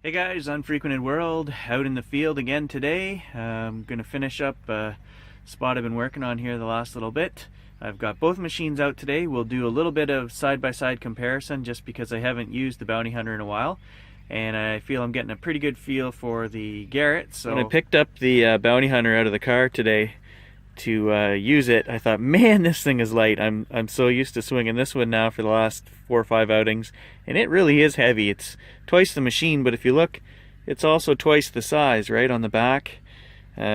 Hey guys, Unfrequented World, out in the field again today. I'm going to finish up a spot I've been working on here the last little bit. I've got both machines out today. We'll do a little bit of side-by-side comparison just because I haven't used the Bounty Hunter in a while. And I feel I'm getting a pretty good feel for the Garrett. So when I picked up the Bounty Hunter out of the car today to use it, I thought, man, this thing is light. I'm so used to swinging this one now for the last 4 or 5 outings, and it really is heavy. It's twice the machine, but if you look, it's also twice the size, right, on the back.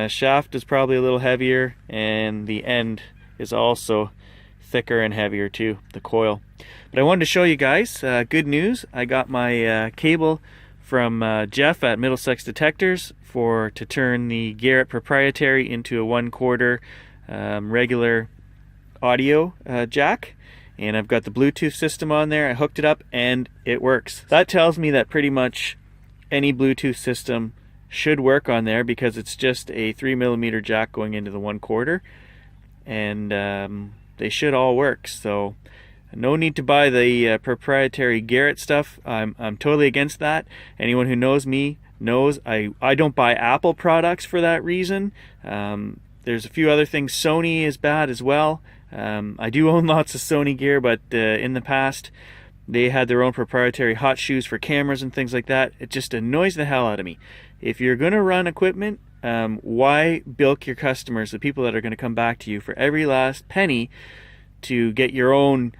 Shaft is probably a little heavier, and the end is also thicker and heavier too, the coil. But I wanted to show you guys, good news. I got my cable from Jeff at Middlesex Detectors to turn the Garrett proprietary into a 1/4 regular audio jack, and I've got the Bluetooth system on there. I hooked it up and it works. That tells me that pretty much any Bluetooth system should work on there because it's just a 3mm jack going into the 1/4, and they should all work. So no need to buy the proprietary Garrett stuff. I'm totally against that. Anyone who knows me knows I don't buy Apple products for that reason. There's a few other things. Sony is bad as well. I do own lots of Sony gear, but in the past they had their own proprietary hot shoes for cameras and things like that. It just annoys the hell out of me. If you're going to run equipment, why bilk your customers, the people that are going to come back to you, for every last penny to get your own?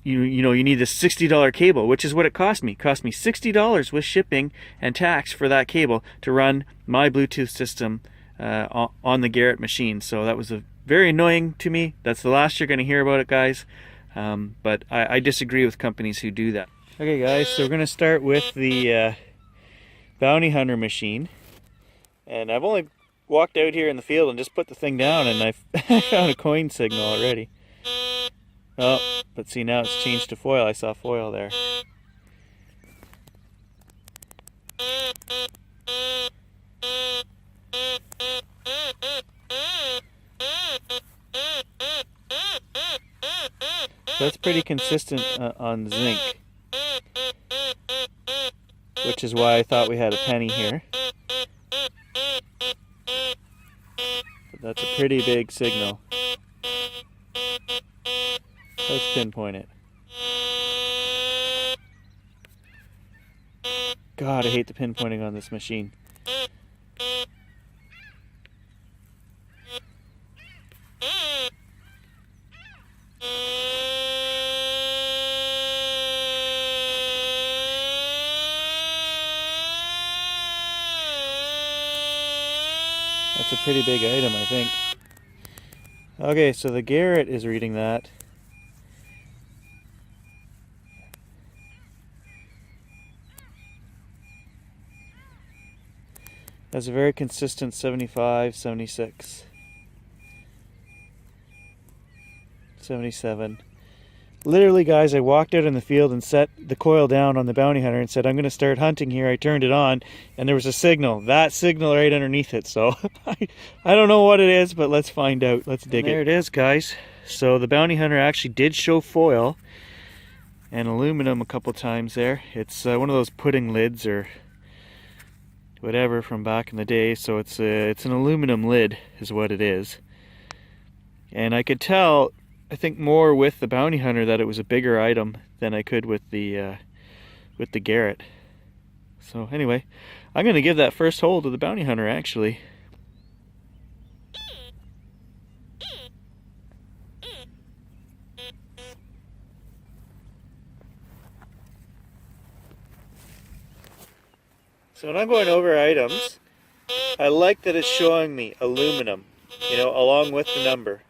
You know, you need this $60 cable, which is what it cost me. It cost me $60 with shipping and tax for that cable to run my Bluetooth system on the Garrett machine. So that was very annoying to me. That's the last you're going to hear about it, guys. But I disagree with companies who do that. Okay, guys, so we're going to start with the Bounty Hunter machine. And I've only walked out here in the field and just put the thing down, and I found a coin signal already. Oh, but see, now it's changed to foil. I saw foil there. That's pretty consistent on zinc, which is why I thought we had a penny here. But that's a pretty big signal. Let's pinpoint it. God, I hate the pinpointing on this machine. That's a pretty big item, I think. Okay, so the Garrett is reading that. That's a very consistent 75, 76, 77. Literally, guys, I walked out in the field and set the coil down on the Bounty Hunter and said, I'm going to start hunting here. I turned it on, and there was a signal. That signal right underneath it. So I don't know what it is, but let's find out. Let's dig it. There it is, guys. So the Bounty Hunter actually did show foil and aluminum a couple times there. It's one of those pudding lids or whatever from back in the day. So it's an aluminum lid is what it is. And I could tell, I think, more with the Bounty Hunter that it was a bigger item than I could with the Garrett. So anyway, I'm going to give that first hole to the Bounty Hunter, actually. So when I'm going over items, I like that it's showing me aluminum, you know, along with the number.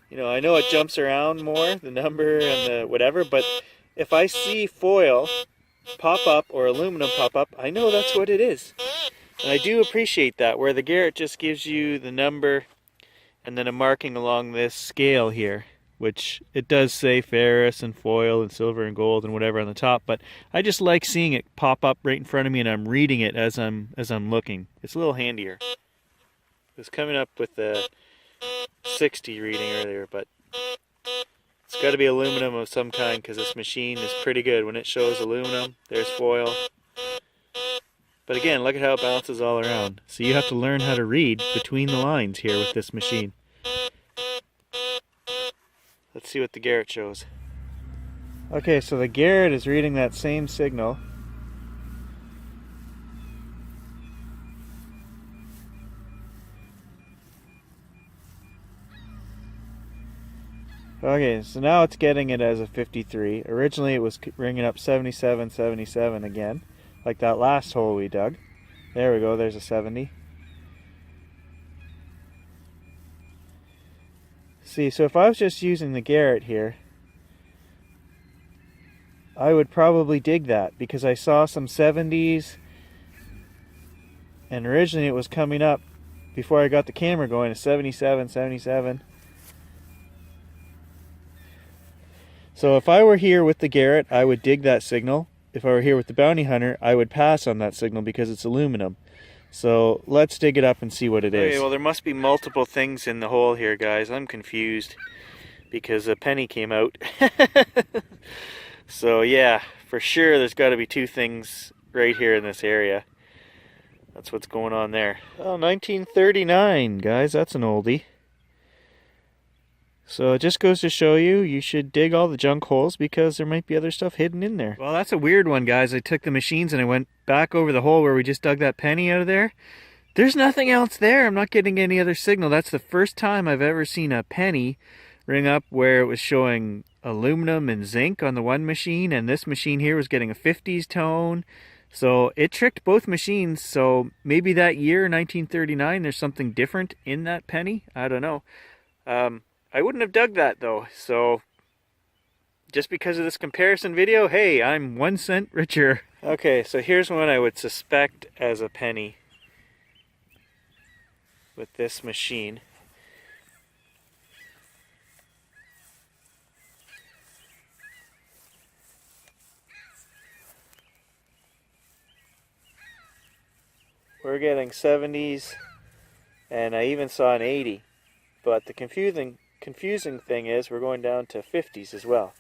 You know, I know it jumps around more, the number and the whatever, but if I see foil pop up or aluminum pop up, I know that's what it is. And I do appreciate that, where the Garrett just gives you the number and then a marking along this scale here, which it does say ferrous and foil and silver and gold and whatever on the top, but I just like seeing it pop up right in front of me and I'm reading it as I'm looking. It's a little handier. It was coming up with the 60 reading earlier, but It's got to be aluminum of some kind because this machine is pretty good. When it shows aluminum, there's foil. But again, look at how it bounces all around. So you have to learn how to read between the lines here with this machine. Let's see what the Garrett shows. Okay, so the Garrett is reading that same signal. Okay, so now it's getting it as a 53. Originally it was ringing up 77, 77 again, like that last hole we dug. There we go, there's a 70. See, so if I was just using the Garrett here, I would probably dig that because I saw some 70s, and originally it was coming up before I got the camera going to 77, 77. So if I were here with the Garrett, I would dig that signal. If I were here with the Bounty Hunter, I would pass on that signal because it's aluminum. So let's dig it up and see what it is. Okay, well there must be multiple things in the hole here, guys. I'm confused because a penny came out. So yeah, for sure there's got to be two things right here in this area. That's what's going on there. Oh, 1939, guys, that's an oldie. So it just goes to show you, you should dig all the junk holes because there might be other stuff hidden in there. Well, that's a weird one, guys. I took the machines and I went back over the hole where we just dug that penny out of there. There's nothing else there. I'm not getting any other signal. That's the first time I've ever seen a penny ring up where it was showing aluminum and zinc on the one machine, and this machine here was getting a 50s tone. So it tricked both machines. So maybe that year, 1939, there's something different in that penny. I don't know. I wouldn't have dug that though, so just because of this comparison video, hey, I'm 1 cent richer. Okay, so here's one I would suspect as a penny with this machine. We're getting 70s, and I even saw an 80, but the confusing thing is we're going down to 50s as well.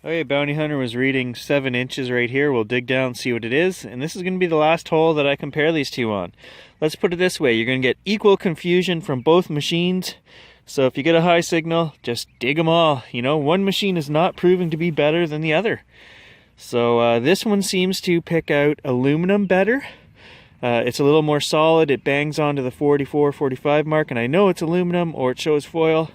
Okay, Bounty Hunter was reading 7 inches right here. We'll dig down and see what it is, and this is going to be the last hole that I compare these two on. Let's put it this way, you're going to get equal confusion from both machines, so if you get a high signal, just dig them all. You know, one machine is not proving to be better than the other. So this one seems to pick out aluminum better. It's a little more solid, it bangs onto the 44, 45 mark, and I know it's aluminum or it shows foil.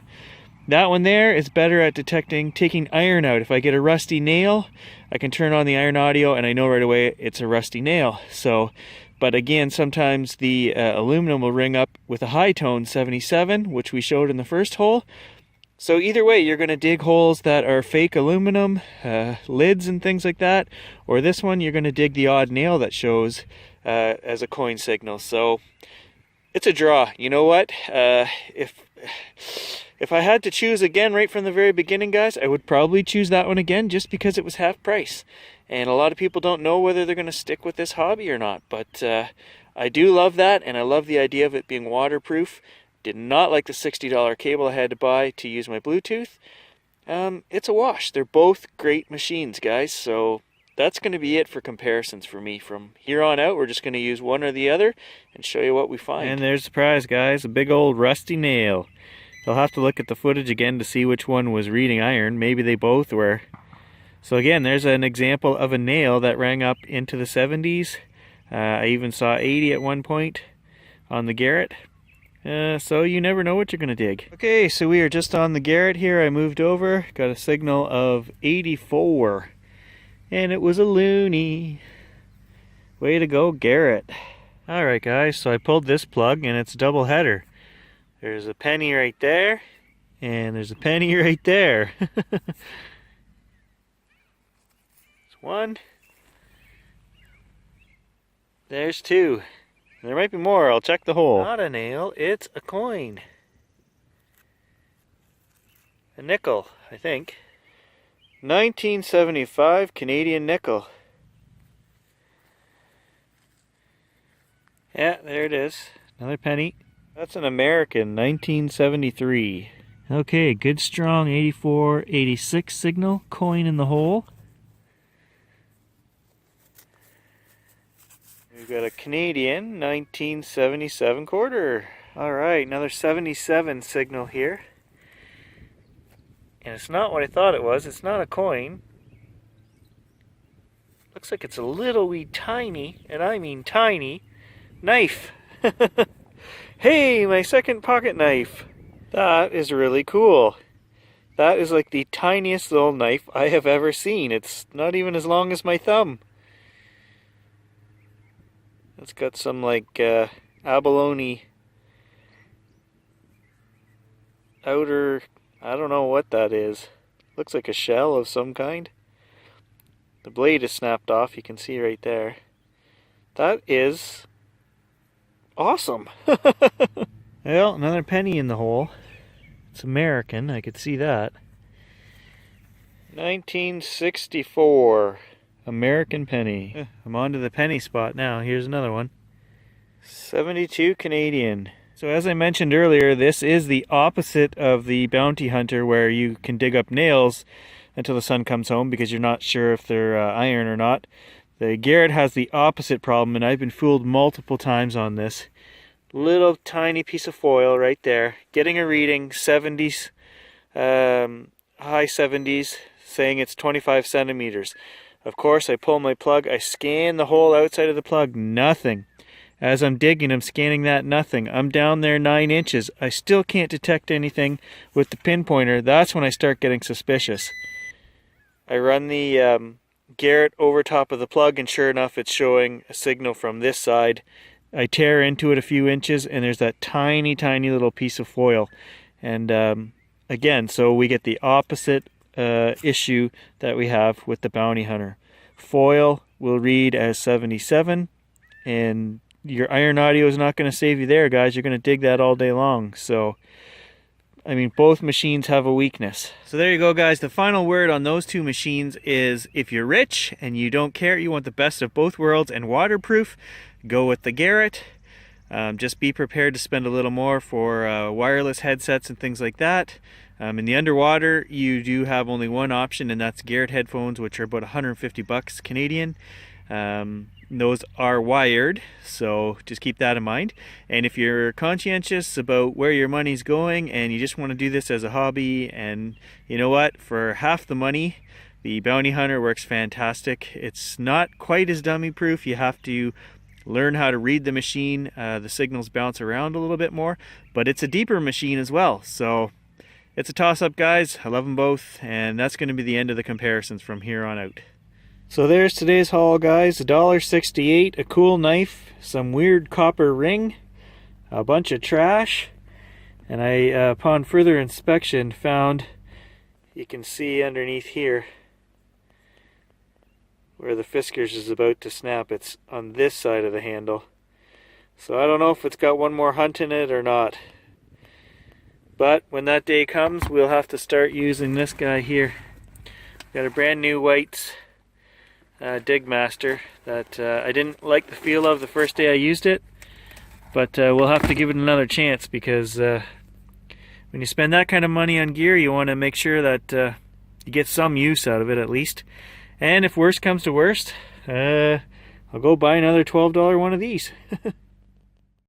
That one there is better at detecting taking iron out. If I get a rusty nail, I can turn on the iron audio and I know right away it's a rusty nail. So, but again, sometimes the aluminum will ring up with a high tone 77, which we showed in the first hole. So either way, you're going to dig holes that are fake aluminum, lids and things like that, or this one, you're going to dig the odd nail that shows as a coin signal. So it's a draw. You know what? If I had to choose again right from the very beginning, guys, I would probably choose that one again just because it was half price. And a lot of people don't know whether they're going to stick with this hobby or not. But I do love that, and I love the idea of it being waterproof. Did not like the $60 cable I had to buy to use my Bluetooth. It's a wash. They're both great machines, guys. So that's going to be it for comparisons for me. From here on out, we're just going to use one or the other and show you what we find. And there's the prize, guys. A big old rusty nail. I'll have to look at the footage again to see which one was reading iron. Maybe they both were. So again, there's an example of a nail that rang up into the 70s. I even saw 80 at one point on the Garrett. So you never know what you're going to dig. Okay, so we are just on the Garrett here. I moved over, got a signal of 84. And it was a loony. Way to go, Garrett. Alright guys, so I pulled this plug and it's a double header. There's a penny right there, and there's a penny right there. There's one. There's two. There might be more, I'll check the hole. Not a nail, it's a coin. A nickel, I think. 1975 Canadian nickel. Yeah, there it is. Another penny. That's an American, 1973. Okay, good strong 8486 signal, coin in the hole. We've got a Canadian 1977 quarter. Alright, another 77 signal here. And it's not what I thought it was. It's not a coin. Looks like it's a little wee tiny, and I mean tiny, knife. Hey, my second pocket knife. That is really cool. That is like the tiniest little knife I have ever seen. It's not even as long as my thumb. It's got some like abalone outer, I don't know what that is. Looks like a shell of some kind. The blade is snapped off, you can see right there. That is awesome. Well, another penny in the hole. It's American, I could see that. 1964 American penny. I'm on to the penny spot now. Here's another one. 72 Canadian. So as I mentioned earlier, this is the opposite of the bounty hunter where you can dig up nails until the sun comes home because you're not sure if they're iron or not. The Garrett has the opposite problem, and I've been fooled multiple times on this. Little tiny piece of foil right there, getting a reading 70s, high 70s, saying it's 25 centimeters. Of course, I pull my plug, I scan the whole outside of the plug, nothing. As I'm digging, I'm scanning that, nothing. I'm down there 9 inches. I still can't detect anything with the pinpointer. That's when I start getting suspicious. I run the Garrett over top of the plug, and sure enough, it's showing a signal from this side. I tear into it a few inches, and there's that tiny, tiny little piece of foil. And again, so we get the opposite issue that we have with the bounty hunter. Foil will read as 77, and your iron audio is not going to save you there, guys. You're going to dig that all day long. So, I mean, both machines have a weakness. So there you go, guys. The final word on those two machines is if you're rich and you don't care, you want the best of both worlds and waterproof, go with the Garrett. Just be prepared to spend a little more for wireless headsets and things like that. In the underwater, you do have only one option, and that's Garrett headphones, which are about 150 bucks Canadian. Those are wired, so just keep that in mind. And if you're conscientious about where your money's going and you just want to do this as a hobby, and you know what, for half the money, the bounty hunter works fantastic. It's not quite as dummy proof. You have to learn how to read the machine. The signals bounce around a little bit more, but it's a deeper machine as well. So it's a toss-up, guys. I love them both, and that's going to be the end of the comparisons from here on out. So there's today's haul, guys. $1.68, a cool knife, some weird copper ring, a bunch of trash, and I, upon further inspection, found, you can see underneath here, where the Fiskars is about to snap. It's on this side of the handle. So I don't know if it's got one more hunt in it or not. But when that day comes, we'll have to start using this guy here. Got a brand new White's Dig Master that I didn't like the feel of the first day I used it. But we'll have to give it another chance, because when you spend that kind of money on gear, you want to make sure that you get some use out of it at least. And if worst comes to worst, I'll go buy another $12 one of these.